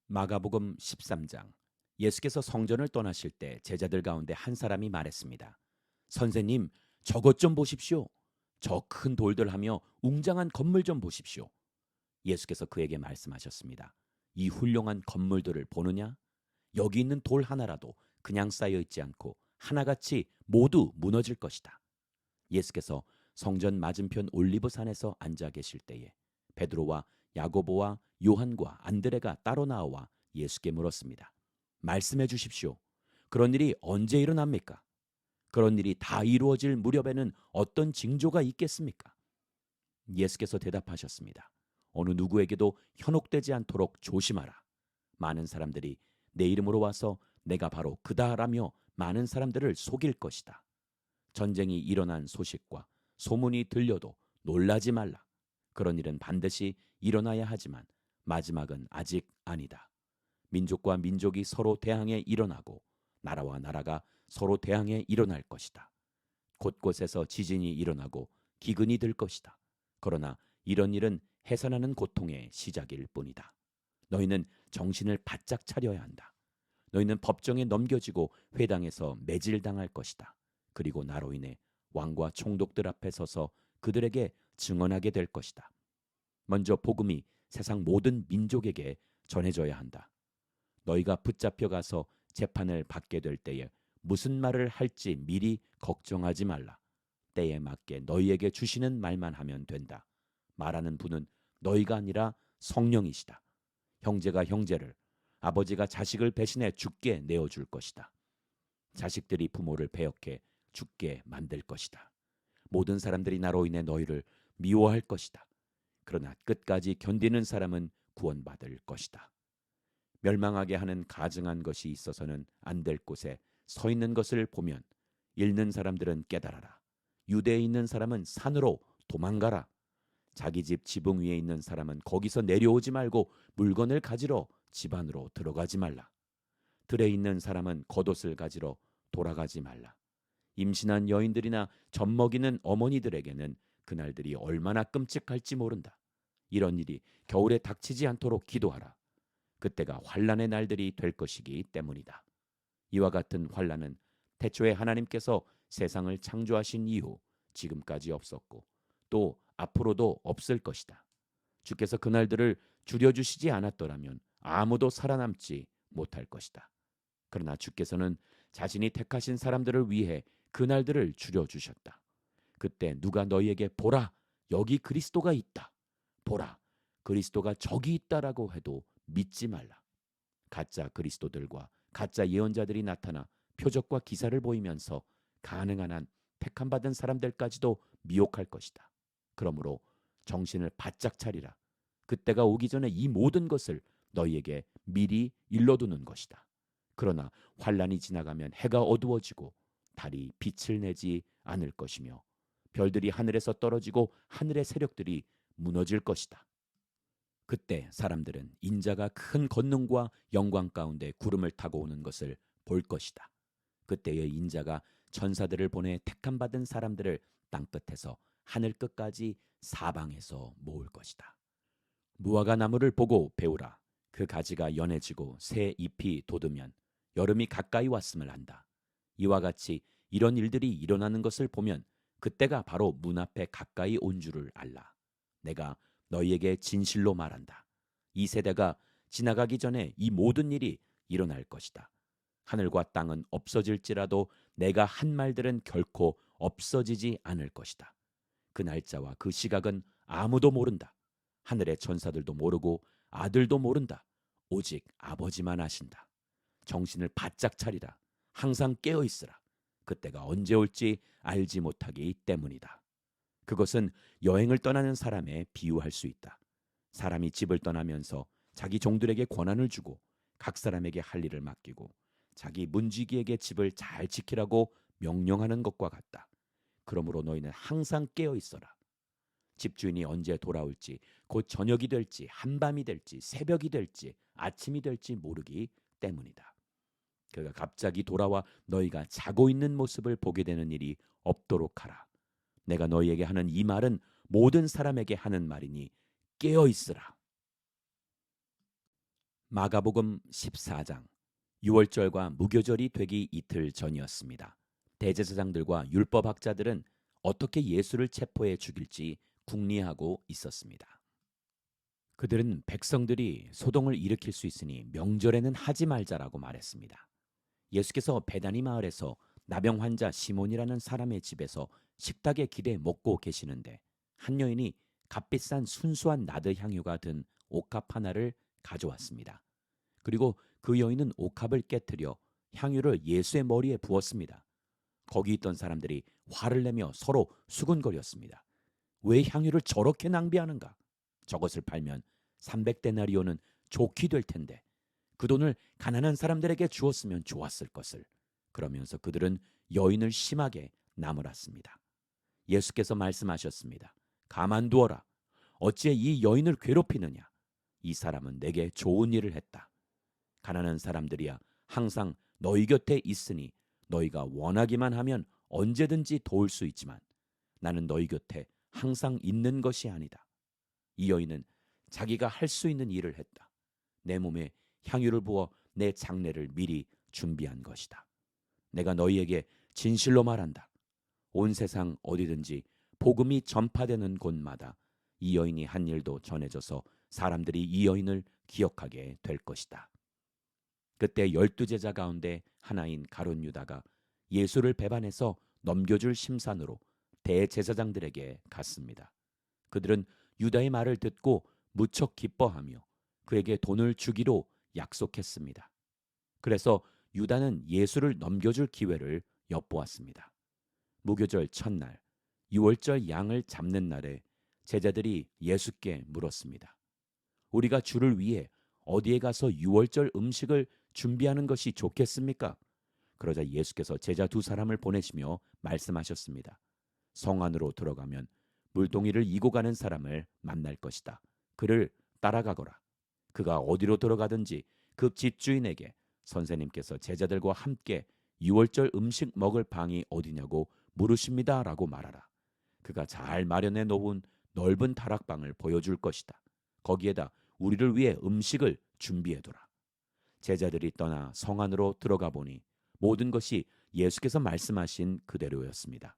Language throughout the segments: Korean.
마가복음 13장. 예수께서 성전을 떠나실 때 제자들 가운데 한 사람이 말했습니다. 선생님, 저것 좀 보십시오. 저 큰 돌들 하며 웅장한 건물 좀 보십시오. 예수께서 그에게 말씀하셨습니다. 이 훌륭한 건물들을 보느냐? 여기 있는 돌 하나라도 그냥 쌓여 있지 않고 하나같이 모두 무너질 것이다. 예수께서 성전 맞은편 올리브산에서 앉아 계실 때에 베드로와 야고보와 요한과 안드레가 따로 나와 예수께 물었습니다. 말씀해 주십시오. 그런 일이 언제 일어납니까? 그런 일이 다 이루어질 무렵에는 어떤 징조가 있겠습니까? 예수께서 대답하셨습니다. 어느 누구에게도 현혹되지 않도록 조심하라. 많은 사람들이 내 이름으로 와서 내가 바로 그다라며 많은 사람들을 속일 것이다. 전쟁이 일어난 소식과 소문이 들려도 놀라지 말라. 그런 일은 반드시 일어나야 하지만 마지막은 아직 아니다. 민족과 민족이 서로 대항해 일어나고 나라와 나라가 서로 대항해 일어날 것이다. 곳곳에서 지진이 일어나고 기근이 들 것이다. 그러나 이런 일은 해산하는 고통의 시작일 뿐이다. 너희는 정신을 바짝 차려야 한다. 너희는 법정에 넘겨지고 회당에서 매질당할 것이다. 그리고 나로 인해 왕과 총독들 앞에 서서 그들에게 증언하게 될 것이다. 먼저 복음이 세상 모든 민족에게 전해져야 한다. 너희가 붙잡혀 가서 재판을 받게 될 때에 무슨 말을 할지 미리 걱정하지 말라. 때에 맞게 너희에게 주시는 말만 하면 된다. 말하는 분은 너희가 아니라 성령이시다. 형제가 형제를, 아버지가 자식을 배신해 죽게 내어줄 것이다. 자식들이 부모를 배역해 죽게 만들 것이다. 모든 사람들이 나로 인해 너희를 미워할 것이다. 그러나 끝까지 견디는 사람은 구원받을 것이다. 멸망하게 하는 가증한 것이 있어서는 안 될 곳에 서 있는 것을 보면 읽는 사람들은 깨달아라. 유대에 있는 사람은 산으로 도망가라. 자기 집 지붕 위에 있는 사람은 거기서 내려오지 말고 물건을 가지러 집 안으로 들어가지 말라. 들에 있는 사람은 겉옷을 가지러 돌아가지 말라. 임신한 여인들이나 젖 먹이는 어머니들에게는 그날들이 얼마나 끔찍할지 모른다. 이런 일이 겨울에 닥치지 않도록 기도하라. 그때가 환난의 날들이 될 것이기 때문이다. 이와 같은 환난은 태초에 하나님께서 세상을 창조하신 이후 지금까지 없었고 또 앞으로도 없을 것이다. 주께서 그날들을 줄여주시지 않았더라면 아무도 살아남지 못할 것이다. 그러나 주께서는 자신이 택하신 사람들을 위해 그날들을 줄여주셨다. 그때 누가 너희에게 보라, 여기 그리스도가 있다. 보라, 그리스도가 저기 있다라고 해도 믿지 말라. 가짜 그리스도들과 가짜 예언자들이 나타나 표적과 기사를 보이면서 가능한 한 택함받은 사람들까지도 미혹할 것이다. 그러므로 정신을 바짝 차리라. 그때가 오기 전에 이 모든 것을 너희에게 미리 일러두는 것이다. 그러나 환란이 지나가면 해가 어두워지고 달이 빛을 내지 않을 것이며 별들이 하늘에서 떨어지고 하늘의 세력들이 무너질 것이다. 그때 사람들은 인자가 큰 권능과 영광 가운데 구름을 타고 오는 것을 볼 것이다. 그때의 인자가 천사들을 보내 택함받은 사람들을 땅끝에서 하늘 끝까지 사방에서 모을 것이다. 무화과 나무를 보고 배우라. 그 가지가 연해지고 새 잎이 돋으면 여름이 가까이 왔음을 안다. 이와 같이 이런 일들이 일어나는 것을 보면 그때가 바로 문 앞에 가까이 온 줄을 알라. 내가 너희에게 진실로 말한다. 이 세대가 지나가기 전에 이 모든 일이 일어날 것이다. 하늘과 땅은 없어질지라도 내가 한 말들은 결코 없어지지 않을 것이다. 그 날짜와 그 시각은 아무도 모른다. 하늘의 천사들도 모르고 아들도 모른다. 오직 아버지만 아신다. 정신을 바짝 차리라. 항상 깨어 있으라. 그때가 언제 올지 알지 못하기 때문이다. 그것은 여행을 떠나는 사람에 비유할 수 있다. 사람이 집을 떠나면서 자기 종들에게 권한을 주고 각 사람에게 할 일을 맡기고 자기 문지기에게 집을 잘 지키라고 명령하는 것과 같다. 그러므로 너희는 항상 깨어 있어라. 집주인이 언제 돌아올지, 곧 저녁이 될지, 한밤이 될지, 새벽이 될지, 아침이 될지 모르기 때문이다. 그가 갑자기 돌아와 너희가 자고 있는 모습을 보게 되는 일이 없도록 하라. 내가 너희에게 하는 이 말은 모든 사람에게 하는 말이니 깨어 있으라. 마가복음 14장. 유월절과 무교절이 되기 이틀 전이었습니다. 대제사장들과 율법학자들은 어떻게 예수를 체포해 죽일지 궁리하고 있었습니다. 그들은 백성들이 소동을 일으킬 수 있으니 명절에는 하지 말자라고 말했습니다. 예수께서 베다니 마을에서 나병 환자 시몬이라는 사람의 집에서 식탁에 기대 먹고 계시는데 한 여인이 값비싼 순수한 나드 향유가 든 옥합 하나를 가져왔습니다. 그리고 그 여인은 옥합을 깨뜨려 향유를 예수의 머리에 부었습니다. 거기 있던 사람들이 화를 내며 서로 수군거렸습니다. 왜 향유를 저렇게 낭비하는가? 저것을 팔면 300데나리오는 좋게 될 텐데 그 돈을 가난한 사람들에게 주었으면 좋았을 것을. 그러면서 그들은 여인을 심하게 나무랐습니다. 예수께서 말씀하셨습니다. 가만두어라. 어찌해 이 여인을 괴롭히느냐? 이 사람은 내게 좋은 일을 했다. 가난한 사람들이야 항상 너희 곁에 있으니 너희가 원하기만 하면 언제든지 도울 수 있지만 나는 너희 곁에 항상 있는 것이 아니다. 이 여인은 자기가 할 수 있는 일을 했다. 내 몸에 향유를 부어 내 장례를 미리 준비한 것이다. 내가 너희에게 진실로 말한다. 온 세상 어디든지 복음이 전파되는 곳마다 이 여인이 한 일도 전해져서 사람들이 이 여인을 기억하게 될 것이다. 그때 12제자 가운데 하나인 가룟 유다가 예수를 배반해서 넘겨줄 심산으로 대제사장들에게 갔습니다. 그들은 유다의 말을 듣고 무척 기뻐하며 그에게 돈을 주기로 약속했습니다. 그래서 유다는 예수를 넘겨줄 기회를 엿보았습니다. 무교절 첫날, 유월절 양을 잡는 날에 제자들이 예수께 물었습니다. 우리가 주를 위해 어디에 가서 유월절 음식을 준비하는 것이 좋겠습니까? 그러자 예수께서 제자 두 사람을 보내시며 말씀하셨습니다. 성 안으로 들어가면 물동이를 이고 가는 사람을 만날 것이다. 그를 따라가거라. 그가 어디로 들어가든지 그 집주인에게 선생님께서 제자들과 함께 유월절 음식 먹을 방이 어디냐고 물으십니다. 라고 말하라. 그가 잘 마련해 놓은 넓은 다락방을 보여줄 것이다. 거기에다 우리를 위해 음식을 준비해둬라. 제자들이 떠나 성 안으로 들어가 보니 모든 것이 예수께서 말씀하신 그대로였습니다.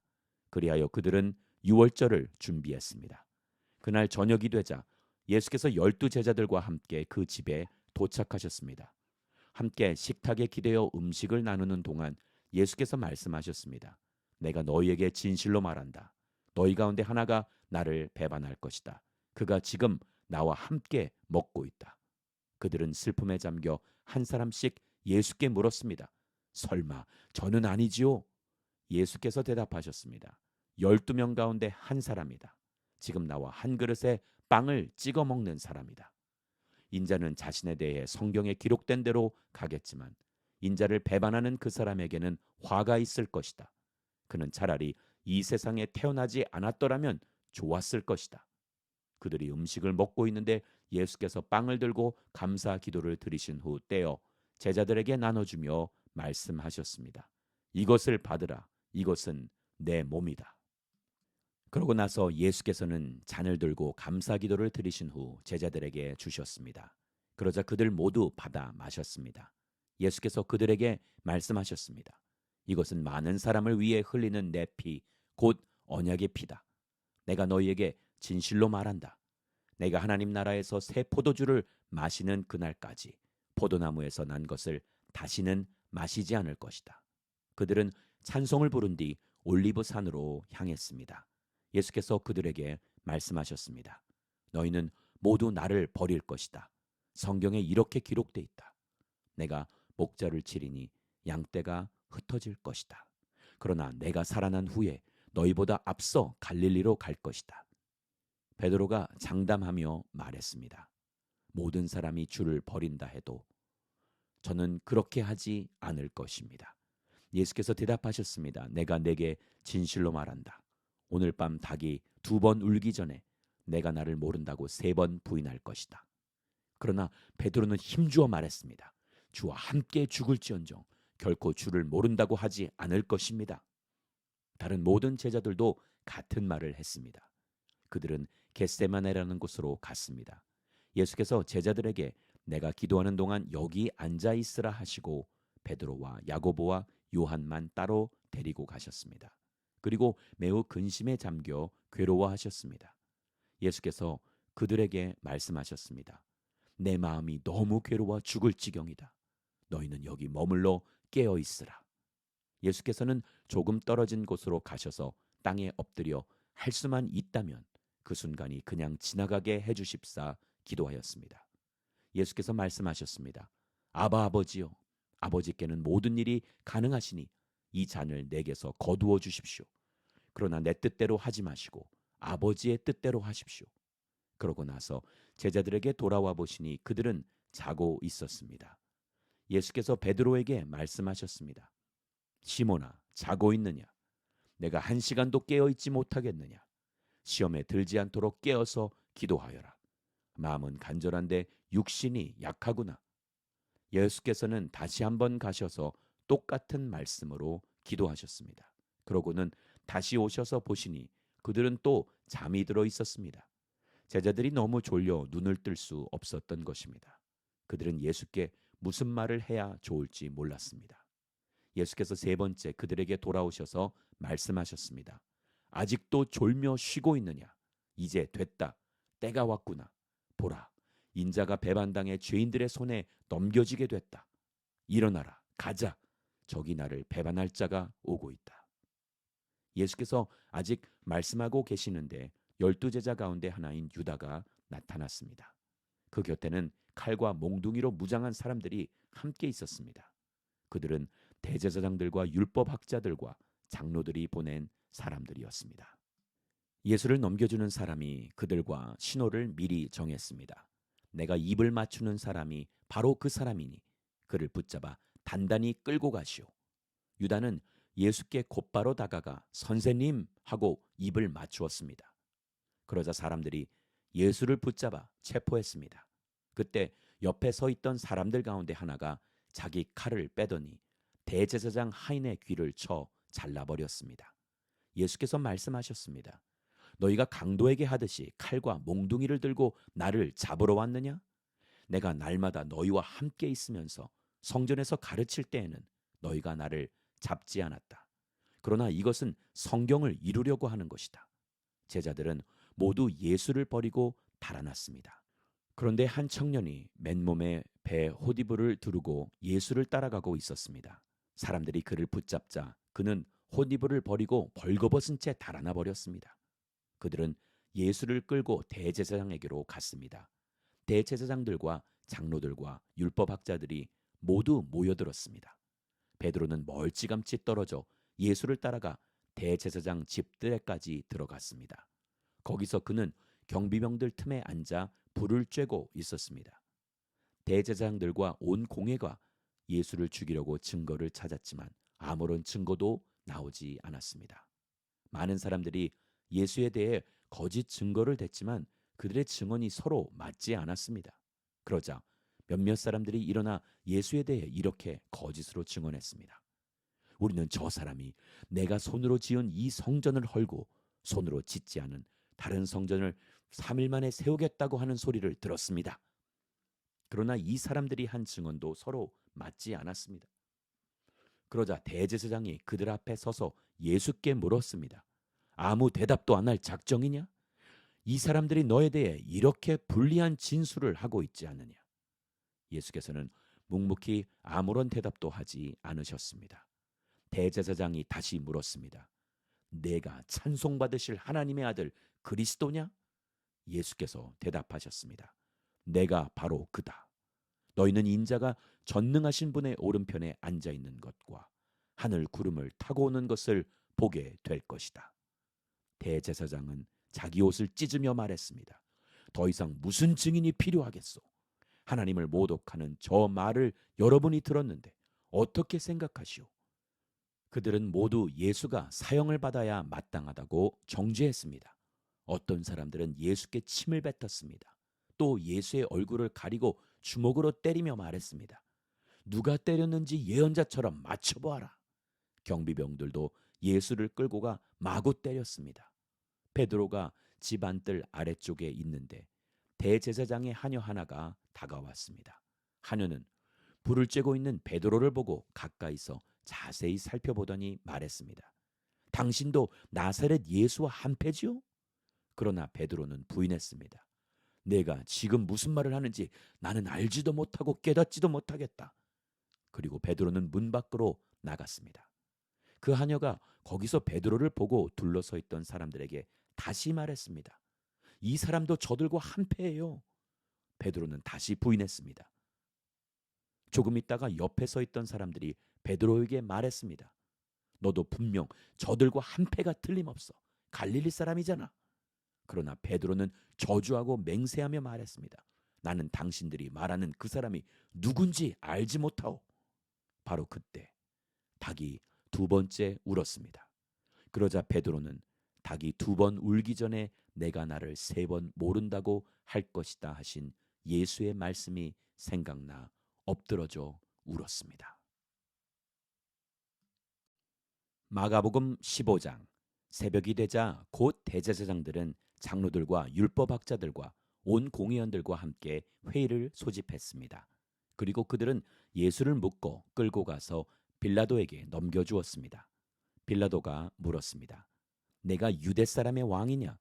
그리하여 그들은 유월절을 준비했습니다. 그날 저녁이 되자 예수께서 12제자들과 함께 그 집에 도착하셨습니다. 함께 식탁에 기대어 음식을 나누는 동안 예수께서 말씀하셨습니다. 내가 너희에게 진실로 말한다. 너희 가운데 하나가 나를 배반할 것이다. 그가 지금 나와 함께 먹고 있다. 그들은 슬픔에 잠겨 한 사람씩 예수께 물었습니다. 설마 저는 아니지요? 예수께서 대답하셨습니다. 12명 가운데 한 사람이다. 지금 나와 한 그릇에 빵을 찍어 먹는 사람이다. 인자는 자신에 대해 성경에 기록된 대로 가겠지만 인자를 배반하는 그 사람에게는 화가 있을 것이다. 그는 차라리 이 세상에 태어나지 않았더라면 좋았을 것이다. 그들이 음식을 먹고 있는데 예수께서 빵을 들고 감사 기도를 드리신 후 떼어 제자들에게 나눠주며 말씀하셨습니다. 이것을 받으라. 이것은 내 몸이다. 그러고 나서 예수께서는 잔을 들고 감사 기도를 드리신 후 제자들에게 주셨습니다. 그러자 그들 모두 받아 마셨습니다. 예수께서 그들에게 말씀하셨습니다. 이것은 많은 사람을 위해 흘리는 내 피, 곧 언약의 피다. 내가 너희에게 진실로 말한다. 내가 하나님 나라에서 새 포도주를 마시는 그날까지 포도나무에서 난 것을 다시는 마시지 않을 것이다. 그들은 찬송을 부른 뒤 올리브 산으로 향했습니다. 예수께서 그들에게 말씀하셨습니다. 너희는 모두 나를 버릴 것이다. 성경에 이렇게 기록돼 있다. 내가 목자를 치리니 양떼가 흩어질 것이다. 그러나 내가 살아난 후에 너희보다 앞서 갈릴리로 갈 것이다. 베드로가 장담하며 말했습니다. 모든 사람이 주를 버린다 해도 저는 그렇게 하지 않을 것입니다. 예수께서 대답하셨습니다. 내가 내게 진실로 말한다. 오늘 밤 닭이 2번 울기 전에 내가 나를 모른다고 3번 부인할 것이다. 그러나 베드로는 힘주어 말했습니다. 주와 함께 죽을지언정 결코 주를 모른다고 하지 않을 것입니다. 다른 모든 제자들도 같은 말을 했습니다. 그들은 겟세마네라는 곳으로 갔습니다. 예수께서 제자들에게 내가 기도하는 동안 여기 앉아 있으라 하시고 베드로와 야고보와 요한만 따로 데리고 가셨습니다. 그리고 매우 근심에 잠겨 괴로워하셨습니다. 예수께서 그들에게 말씀하셨습니다. 내 마음이 너무 괴로워 죽을 지경이다. 너희는 여기 머물러 깨어 있으라. 예수께서는 조금 떨어진 곳으로 가셔서 땅에 엎드려 할 수만 있다면 그 순간이 그냥 지나가게 해주십사 기도하였습니다. 예수께서 말씀하셨습니다. 아바 아버지요, 아버지께는 모든 일이 가능하시니 이 잔을 내게서 거두어 주십시오. 그러나 내 뜻대로 하지 마시고 아버지의 뜻대로 하십시오. 그러고 나서 제자들에게 돌아와 보시니 그들은 자고 있었습니다. 예수께서 베드로에게 말씀하셨습니다. 시몬아, 자고 있느냐? 내가 1시간도 깨어 있지 못하겠느냐? 시험에 들지 않도록 깨어서 기도하여라. 마음은 간절한데 육신이 약하구나. 예수께서는 다시 한번 가셔서 똑같은 말씀으로 기도하셨습니다. 그러고는 다시 오셔서 보시니 그들은 또 잠이 들어 있었습니다. 제자들이 너무 졸려 눈을 뜰 수 없었던 것입니다. 그들은 예수께 무슨 말을 해야 좋을지 몰랐습니다. 예수께서 세 번째 그들에게 돌아오셔서 말씀하셨습니다. 아직도 졸며 쉬고 있느냐? 이제 됐다. 때가 왔구나. 보라, 인자가 배반당해 죄인들의 손에 넘겨지게 됐다. 일어나라, 가자. 저기 나를 배반할 자가 오고 있다. 예수께서 아직 말씀하고 계시는데 12제자 가운데 하나인 유다가 나타났습니다. 그 곁에는 칼과 몽둥이로 무장한 사람들이 함께 있었습니다. 그들은 대제사장들과 율법학자들과 장로들이 보낸 사람들이었습니다. 예수를 넘겨주는 사람이 그들과 신호를 미리 정했습니다. 내가 입을 맞추는 사람이 바로 그 사람이니 그를 붙잡아 단단히 끌고 가시오. 유다는 예수께 곧바로 다가가 선생님 하고 입을 맞추었습니다. 그러자 사람들이 예수를 붙잡아 체포했습니다. 그때 옆에 서 있던 사람들 가운데 하나가 자기 칼을 빼더니 대제사장 하인의 귀를 쳐 잘라버렸습니다. 예수께서 말씀하셨습니다. 너희가 강도에게 하듯이 칼과 몽둥이를 들고 나를 잡으러 왔느냐? 내가 날마다 너희와 함께 있으면서 성전에서 가르칠 때에는 너희가 나를 잡지 않았다. 그러나 이것은 성경을 이루려고 하는 것이다. 제자들은 모두 예수를 버리고 달아났습니다. 그런데 한 청년이 맨몸에 배 호디브를 두르고 예수를 따라가고 있었습니다. 사람들이 그를 붙잡자 그는 호디브를 버리고 벌거벗은 채 달아나 버렸습니다. 그들은 예수를 끌고 대제사장에게로 갔습니다. 대제사장들과 장로들과 율법학자들이 모두 모여들었습니다. 베드로는 멀찌감치 떨어져 예수를 따라가 대제사장 집들에까지 들어갔습니다. 거기서 그는 경비병들 틈에 앉아 불을 쬐고 있었습니다. 대제사장들과 온 공회가 예수를 죽이려고 증거를 찾았지만 아무런 증거도 나오지 않았습니다. 많은 사람들이 예수에 대해 거짓 증거를 댔지만 그들의 증언이 서로 맞지 않았습니다. 그러자 몇몇 사람들이 일어나 예수에 대해 이렇게 거짓으로 증언했습니다. 우리는 저 사람이 내가 손으로 지은 이 성전을 헐고 손으로 짓지 않은 다른 성전을 3일 만에 세우겠다고 하는 소리를 들었습니다. 그러나 이 사람들이 한 증언도 서로 맞지 않았습니다. 그러자 대제사장이 그들 앞에 서서 예수께 물었습니다. 아무 대답도 안 할 작정이냐? 이 사람들이 너에 대해 이렇게 불리한 진술을 하고 있지 않느냐? 예수께서는 묵묵히 아무런 대답도 하지 않으셨습니다. 대제사장이 다시 물었습니다. 내가 찬송받으실 하나님의 아들 그리스도냐? 예수께서 대답하셨습니다. 내가 바로 그다. 너희는 인자가 전능하신 분의 오른편에 앉아 있는 것과 하늘 구름을 타고 오는 것을 보게 될 것이다. 대제사장은 자기 옷을 찢으며 말했습니다. 더 이상 무슨 증인이 필요하겠소? 하나님을 모독하는 저 말을 여러분이 들었는데 어떻게 생각하시오? 그들은 모두 예수가 사형을 받아야 마땅하다고 정죄했습니다. 어떤 사람들은 예수께 침을 뱉었습니다. 또 예수의 얼굴을 가리고 주먹으로 때리며 말했습니다. 누가 때렸는지 예언자처럼 맞춰보아라. 경비병들도 예수를 끌고 가 마구 때렸습니다. 베드로가 집 안뜰 아래쪽에 있는데 대제사장의 하녀 하나가 다가왔습니다. 하녀는 불을 쬐고 있는 베드로를 보고 가까이서 자세히 살펴보더니 말했습니다. 당신도 나사렛 예수와 한패지요? 그러나 베드로는 부인했습니다. 내가 지금 무슨 말을 하는지 나는 알지도 못하고 깨닫지도 못하겠다. 그리고 베드로는 문 밖으로 나갔습니다. 그 하녀가 거기서 베드로를 보고 둘러서 있던 사람들에게 다시 말했습니다. 이 사람도 저들과 한패예요. 베드로는 다시 부인했습니다. 조금 있다가 옆에 서 있던 사람들이 베드로에게 말했습니다. 너도 분명 저들과 한패가 틀림없어. 갈릴리 사람이잖아. 그러나 베드로는 저주하고 맹세하며 말했습니다. 나는 당신들이 말하는 그 사람이 누군지 알지 못하오. 바로 그때 닭이 두 번째 울었습니다. 그러자 베드로는 닭이 두 번 울기 전에 내가 나를 세 번 모른다고 할 것이다 하신 예수의 말씀이 생각나 엎드러져 울었습니다. 마가복음 15장. 새벽이 되자 곧 대제사장들은 장로들과 율법학자들과 온 공회원들과 함께 회의를 소집했습니다. 그리고 그들은 예수를 묶고 끌고 가서 빌라도에게 넘겨주었습니다. 빌라도가 물었습니다. 내가 유대 사람의 왕이냐?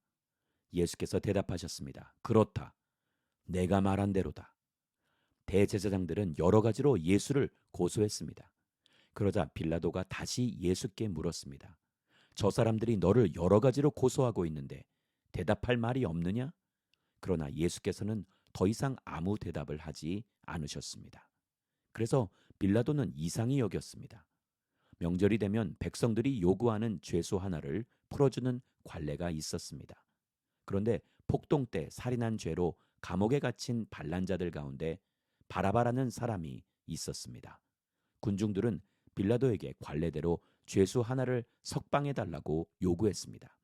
예수께서 대답하셨습니다. 그렇다. 내가 말한 대로다. 대제사장들은 여러 가지로 예수를 고소했습니다. 그러자 빌라도가 다시 예수께 물었습니다. 저 사람들이 너를 여러 가지로 고소하고 있는데 대답할 말이 없느냐? 그러나 예수께서는 더 이상 아무 대답을 하지 않으셨습니다. 그래서 빌라도는 이상히 여겼습니다. 명절이 되면 백성들이 요구하는 죄수 하나를 풀어주는 관례가 있었습니다. 그런데 폭동 때 살인한 죄로 감옥에 갇힌 반란자들 가운데 바라바라는 사람이 있었습니다. 군중들은 빌라도에게 관례대로 죄수 하나를 석방해달라고 요구했습니다.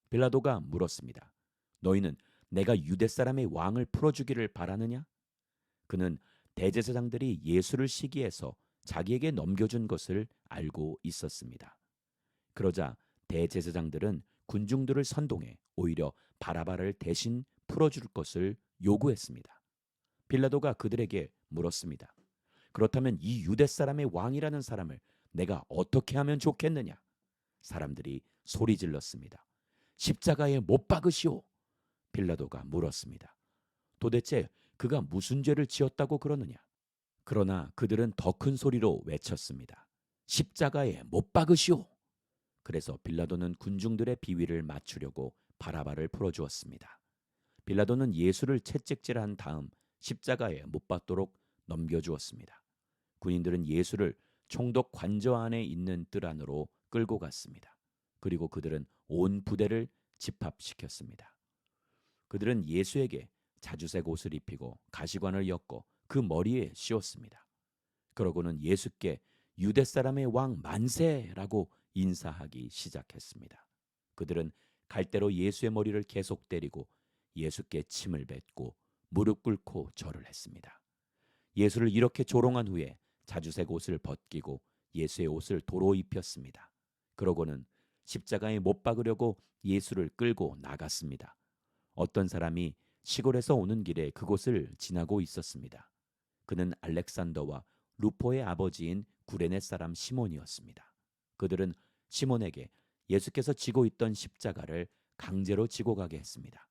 빌라도가 물었습니다. 너희는 내가 유대 사람의 왕을 풀어주기를 바라느냐? 그는 대제사장들이 예수를 시기해서 자기에게 넘겨준 것을 알고 있었습니다. 그러자 대제사장들은 군중들을 선동해 오히려 바라바를 대신 풀어줄 것을 요구했습니다. 빌라도가 그들에게 물었습니다. 그렇다면 이 유대 사람의 왕이라는 사람을 내가 어떻게 하면 좋겠느냐? 사람들이 소리 질렀습니다. 십자가에 못 박으시오. 빌라도가 물었습니다. 도대체 그가 무슨 죄를 지었다고 그러느냐? 그러나 그들은 더 큰 소리로 외쳤습니다. 십자가에 못 박으시오. 그래서 빌라도는 군중들의 비위를 맞추려고 바라바를 풀어주었습니다. 빌라도는 예수를 채찍질한 다음 십자가에 못 박도록 넘겨주었습니다. 군인들은 예수를 총독 관저 안에 있는 뜰 안으로 끌고 갔습니다. 그리고 그들은 온 부대를 집합시켰습니다. 그들은 예수에게 자주색 옷을 입히고 가시관을 엮어 그 머리에 씌웠습니다. 그러고는 예수께 유대 사람의 왕 만세라고 인사하기 시작했습니다. 그들은 갈대로 예수의 머리를 계속 때리고 예수께 침을 뱉고 무릎 꿇고 절을 했습니다. 예수를 이렇게 조롱한 후에 자주색 옷을 벗기고 예수의 옷을 도로 입혔습니다. 그러고는 십자가에 못 박으려고 예수를 끌고 나갔습니다. 어떤 사람이 시골에서 오는 길에 그곳을 지나고 있었습니다. 그는 알렉산더와 루포의 아버지인 구레네 사람 시몬이었습니다. 그들은 시몬에게 예수께서 지고 있던 십자가를 강제로 지고 가게 했습니다.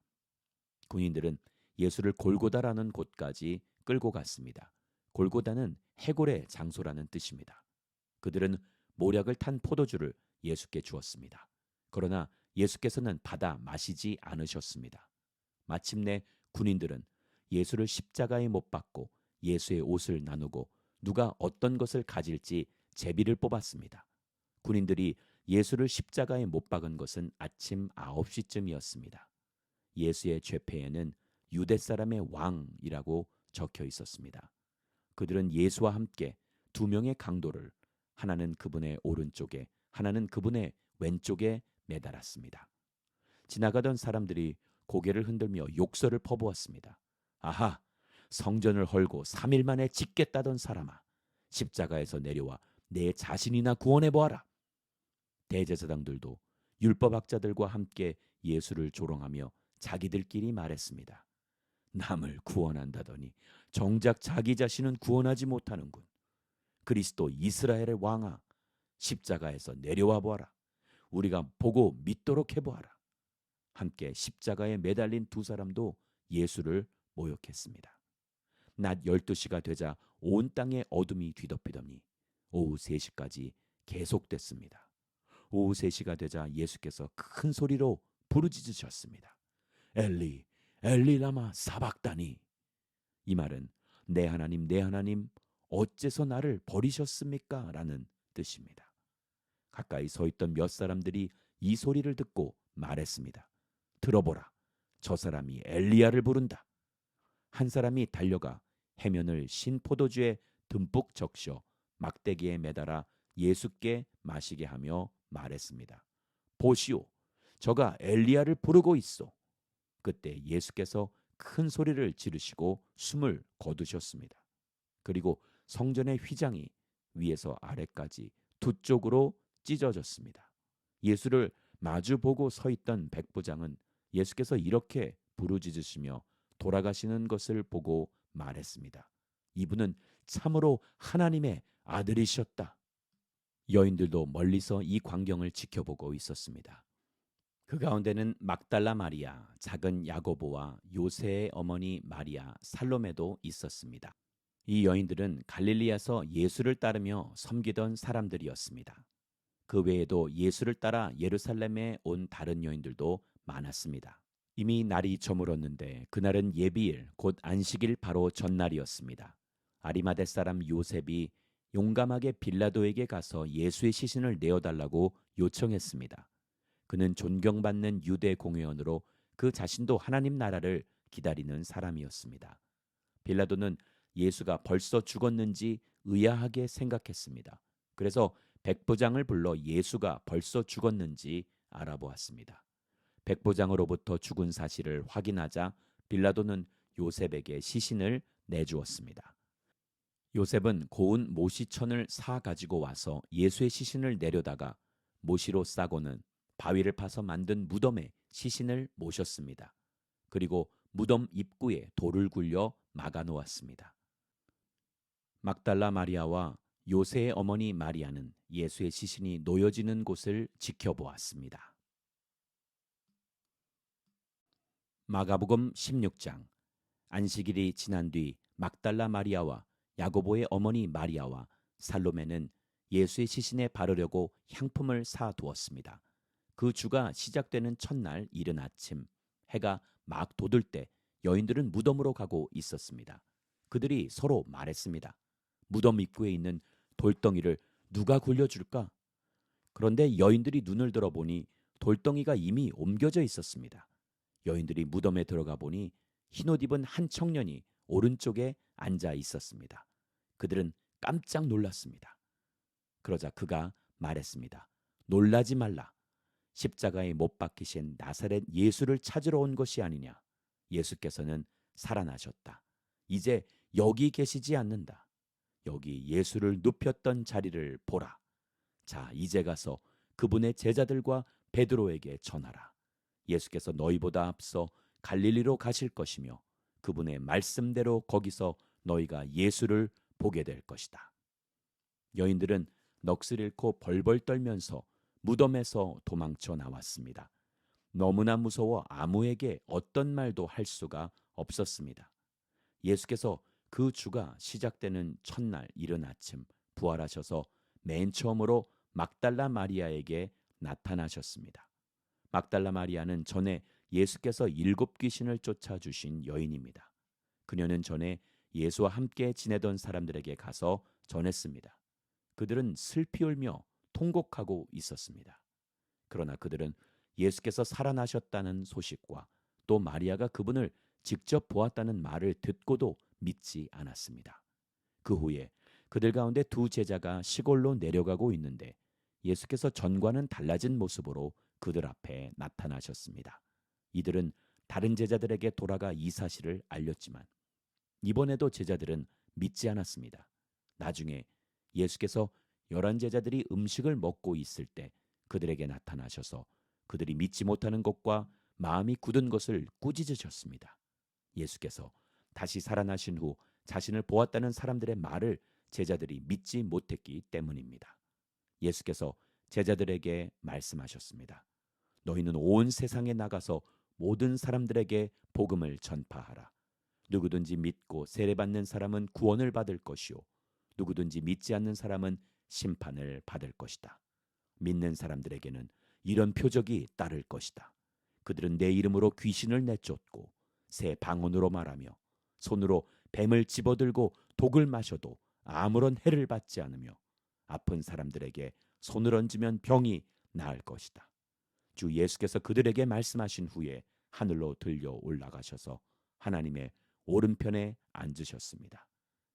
군인들은 예수를 골고다라는 곳까지 끌고 갔습니다. 골고다는 해골의 장소라는 뜻입니다. 그들은 모략을 탄 포도주를 예수께 주었습니다. 그러나 예수께서는 받아 마시지 않으셨습니다. 마침내 군인들은 예수를 십자가에 못 박고 예수의 옷을 나누고 누가 어떤 것을 가질지 제비를 뽑았습니다. 군인들이 예수를 십자가에 못 박은 것은 아침 9시쯤이었습니다. 예수의 죄패에는 유대 사람의 왕이라고 적혀 있었습니다. 그들은 예수와 함께 두 명의 강도를 하나는 그분의 오른쪽에 하나는 그분의 왼쪽에 매달았습니다. 지나가던 사람들이 고개를 흔들며 욕설을 퍼부었습니다. 아하! 성전을 헐고 3일 만에 짓겠다던 사람아, 십자가에서 내려와 내 자신이나 구원해 보아라. 대제사장들도 율법학자들과 함께 예수를 조롱하며 자기들끼리 말했습니다. 남을 구원한다더니 정작 자기 자신은 구원하지 못하는군. 그리스도 이스라엘의 왕아, 십자가에서 내려와 보아라. 우리가 보고 믿도록 해보아라. 함께 십자가에 매달린 두 사람도 예수를 모욕했습니다. 낮 12시가 되자 온 땅에 어둠이 뒤덮이더니 오후 3시까지 계속됐습니다. 오후 3시가 되자 예수께서 큰 소리로 부르짖으셨습니다. 엘리, 엘리 라마 사박다니. 이 말은 내 하나님, 내 하나님, 어째서 나를 버리셨습니까? 라는 뜻입니다. 가까이 서 있던 몇 사람들이 이 소리를 듣고 말했습니다. 들어보라, 저 사람이 엘리야를 부른다. 한 사람이 달려가 해면을 신 포도주에 듬뿍 적셔 막대기에 매달아 예수께 마시게 하며 말했습니다. 보시오, 저가 엘리야를 부르고 있어. 그때 예수께서 큰 소리를 지르시고 숨을 거두셨습니다. 그리고 성전의 휘장이 위에서 아래까지 두 쪽으로 찢어졌습니다. 예수를 마주보고 서 있던 백부장은 예수께서 이렇게 부르짖으시며 돌아가시는 것을 보고 말했습니다. 이분은 참으로 하나님의 아들이셨다. 여인들도 멀리서 이 광경을 지켜보고 있었습니다. 그 가운데는 막달라 마리아, 작은 야고보와 요새의 어머니 마리아, 살로메도 있었습니다. 이 여인들은 갈릴리에서 예수를 따르며 섬기던 사람들이었습니다. 그 외에도 예수를 따라 예루살렘에 온 다른 여인들도 많았습니다. 이미 날이 저물었는데 그날은 예비일 곧 안식일 바로 전날이었습니다. 아리마대 사람 요셉이 용감하게 빌라도에게 가서 예수의 시신을 내어달라고 요청했습니다. 그는 존경받는 유대 공회원으로 그 자신도 하나님 나라를 기다리는 사람이었습니다. 빌라도는 예수가 벌써 죽었는지 의아하게 생각했습니다. 그래서 백부장을 불러 예수가 벌써 죽었는지 알아보았습니다. 백부장으로부터 죽은 사실을 확인하자 빌라도는 요셉에게 시신을 내주었습니다. 요셉은 고운 모시천을 사 가지고 와서 예수의 시신을 내려다가 모시로 싸고는 바위를 파서 만든 무덤에 시신을 모셨습니다. 그리고 무덤 입구에 돌을 굴려 막아 놓았습니다. 막달라 마리아와 요새의 어머니 마리아는 예수의 시신이 놓여지는 곳을 지켜보았습니다. 마가복음 16장. 안식일이 지난 뒤 막달라 마리아와 야고보의 어머니 마리아와 살로메는 예수의 시신에 바르려고 향품을 사 두었습니다. 그 주가 시작되는 첫날 이른 아침 해가 막 돋을 때 여인들은 무덤으로 가고 있었습니다. 그들이 서로 말했습니다. 무덤 입구에 있는 돌덩이를 누가 굴려줄까? 그런데 여인들이 눈을 들어보니 돌덩이가 이미 옮겨져 있었습니다. 여인들이 무덤에 들어가 보니 흰옷 입은 한 청년이 오른쪽에 앉아 있었습니다. 그들은 깜짝 놀랐습니다. 그러자 그가 말했습니다. 놀라지 말라. 십자가에 못 박히신 나사렛 예수를 찾으러 온 것이 아니냐. 예수께서는 살아나셨다. 이제 여기 계시지 않는다. 여기 예수를 눕혔던 자리를 보라. 자, 이제 가서 그분의 제자들과 베드로에게 전하라. 예수께서 너희보다 앞서 갈릴리로 가실 것이며 그분의 말씀대로 거기서 너희가 예수를 보게 될 것이다. 여인들은 넋을 잃고 벌벌 떨면서 무덤에서 도망쳐 나왔습니다. 너무나 무서워 아무에게 어떤 말도 할 수가 없었습니다. 예수께서 그 주가 시작되는 첫날 이른 아침 부활하셔서 맨 처음으로 막달라 마리아에게 나타나셨습니다. 막달라 마리아는 전에 예수께서 7 귀신을 쫓아주신 여인입니다. 그녀는 전에 예수와 함께 지내던 사람들에게 가서 전했습니다. 그들은 슬피 울며 통곡하고 있었습니다. 그러나 그들은 예수께서 살아나셨다는 소식과 또 마리아가 그분을 직접 보았다는 말을 듣고도 믿지 않았습니다. 그 후에 그들 가운데 두 제자가 시골로 내려가고 있는데 예수께서 전과는 달라진 모습으로 그들 앞에 나타나셨습니다. 이들은 다른 제자들에게 돌아가 이 사실을 알렸지만 이번에도 제자들은 믿지 않았습니다. 나중에 예수께서 11 제자들이 음식을 먹고 있을 때 그들에게 나타나셔서 그들이 믿지 못하는 것과 마음이 굳은 것을 꾸짖으셨습니다. 예수께서 다시 살아나신 후 자신을 보았다는 사람들의 말을 제자들이 믿지 못했기 때문입니다. 예수께서 제자들에게 말씀하셨습니다. 너희는 온 세상에 나가서 모든 사람들에게 복음을 전파하라. 누구든지 믿고 세례받는 사람은 구원을 받을 것이요 누구든지 믿지 않는 사람은 심판을 받을 것이다. 믿는 사람들에게는 이런 표적이 따를 것이다. 그들은 내 이름으로 귀신을 내쫓고 새 방언으로 말하며 손으로 뱀을 집어들고 독을 마셔도 아무런 해를 받지 않으며 아픈 사람들에게 손을 얹으면 병이 나을 것이다. 주 예수께서 그들에게 말씀하신 후에 하늘로 들려 올라가셔서 하나님의 오른편에 앉으셨습니다.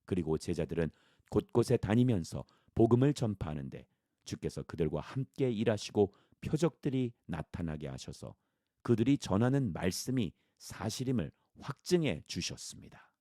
그리고 제자들은 곳곳에 다니면서 복음을 전파하는데 주께서 그들과 함께 일하시고 표적들이 나타나게 하셔서 그들이 전하는 말씀이 사실임을 확증해 주셨습니다.